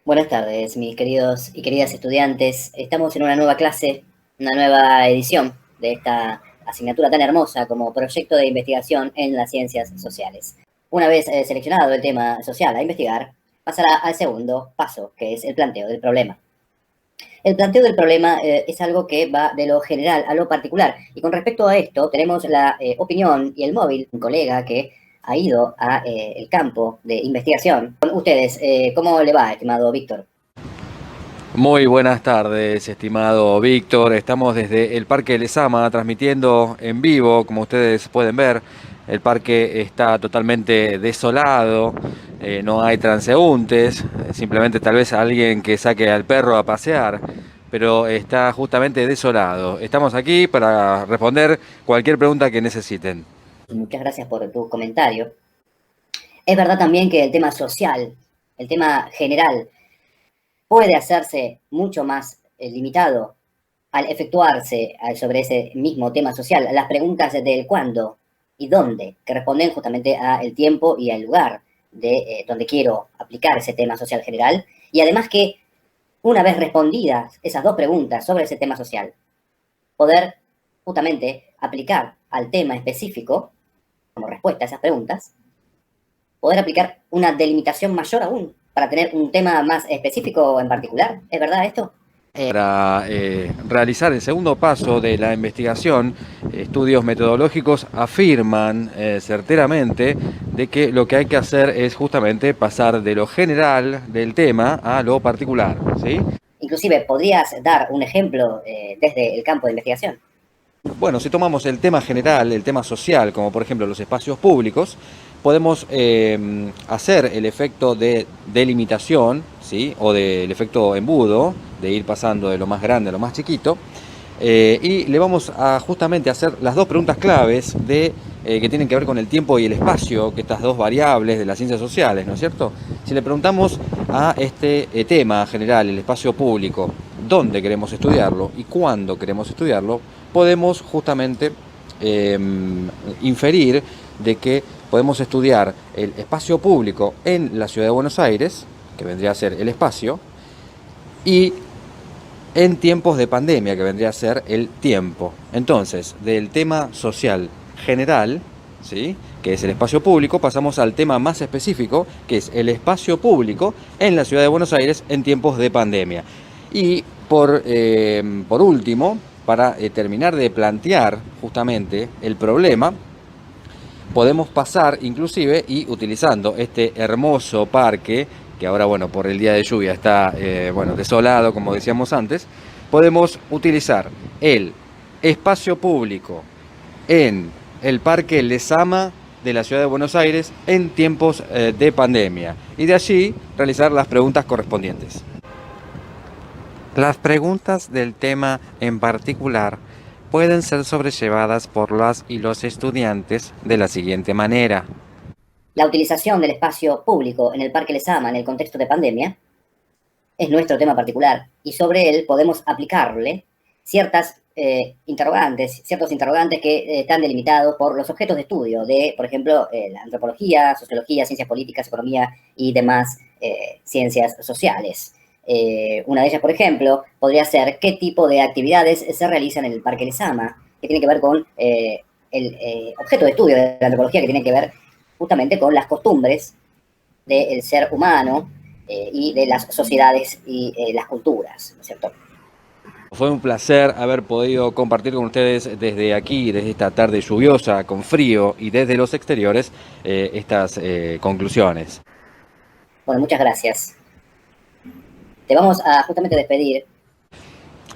Buenas tardes, mis queridos y queridas estudiantes. Estamos en una nueva clase, una nueva edición de esta asignatura tan hermosa como proyecto de investigación en las ciencias sociales. Una vez seleccionado el tema social a investigar, pasará al segundo paso, que es el planteo del problema. El planteo del problema es algo que va de lo general a lo particular. Y con respecto a esto, tenemos la opinión y el móvil, un colega que ha ido a el campo de investigación. Con ustedes, ¿cómo le va, estimado Víctor? Muy buenas tardes, estimado Víctor. Estamos desde el Parque Lezama transmitiendo en vivo, como ustedes pueden ver. El parque está totalmente desolado, no hay transeúntes, simplemente tal vez alguien que saque al perro a pasear, pero está justamente desolado. Estamos aquí para responder cualquier pregunta que necesiten. Muchas gracias por tu comentario. Es verdad también que el tema social, el tema general, puede hacerse mucho más limitado al efectuarse sobre ese mismo tema social. Las preguntas del cuándo y dónde, que responden justamente al tiempo y al lugar de donde quiero aplicar ese tema social general. Y además que una vez respondidas esas dos preguntas sobre ese tema social, poder justamente aplicar al tema específico como respuesta a esas preguntas, poder aplicar una delimitación mayor aún para tener un tema más específico en particular. ¿Es verdad esto? Para realizar el segundo paso de la investigación, estudios metodológicos afirman certeramente de que lo que hay que hacer es justamente pasar de lo general del tema a lo particular, ¿sí? Inclusive, ¿podrías dar un ejemplo desde el campo de investigación? Bueno, si tomamos el tema general, el tema social, como por ejemplo los espacios públicos, podemos hacer el efecto de delimitación, ¿sí? O del efecto embudo, de ir pasando de lo más grande a lo más chiquito, y le vamos a justamente hacer las dos preguntas claves que tienen que ver con el tiempo y el espacio, que estas dos variables de las ciencias sociales, ¿no es cierto? Si le preguntamos a este tema general, el espacio público, dónde queremos estudiarlo y cuándo queremos estudiarlo, podemos justamente inferir de que podemos estudiar el espacio público en la ciudad de Buenos Aires, que vendría a ser el espacio, y en tiempos de pandemia, que vendría a ser el tiempo. Entonces, del tema social general, ¿sí?, que es el espacio público, pasamos al tema más específico, que es el espacio público en la ciudad de Buenos Aires en tiempos de pandemia. Y por último, para terminar de plantear justamente el problema, podemos pasar inclusive y utilizando este hermoso parque, que ahora, bueno, por el día de lluvia está, bueno, desolado, como decíamos antes, podemos utilizar el espacio público en el Parque Lezama de la ciudad de Buenos Aires en tiempos de pandemia y de allí realizar las preguntas correspondientes. Las preguntas del tema en particular pueden ser sobrellevadas por las y los estudiantes de la siguiente manera. La utilización del espacio público en el Parque Lezama en el contexto de pandemia es nuestro tema particular y sobre él podemos aplicarle ciertas ciertos interrogantes que están delimitados por los objetos de estudio de, por ejemplo, la antropología, sociología, ciencias políticas, economía y demás ciencias sociales. Una de ellas, por ejemplo, podría ser qué tipo de actividades se realizan en el Parque Lezama, que tiene que ver con el objeto de estudio de la antropología, que tiene que ver justamente con las costumbres del ser humano y de las sociedades y las culturas, ¿no es cierto? Fue un placer haber podido compartir con ustedes desde aquí, desde esta tarde lluviosa, con frío y desde los exteriores, estas conclusiones. Bueno, muchas gracias. Te vamos a justamente despedir.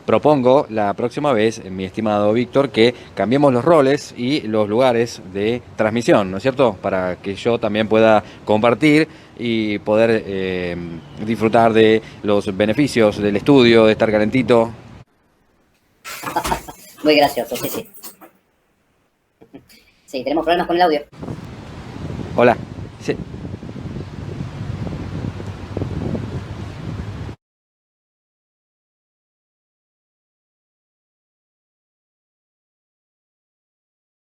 Propongo la próxima vez, mi estimado Víctor, que cambiemos los roles y los lugares de transmisión, ¿no es cierto? Para que yo también pueda compartir y poder disfrutar de los beneficios del estudio, de estar calentito. Muy gracioso, sí, sí. Sí, tenemos problemas con el audio. Hola. Sí.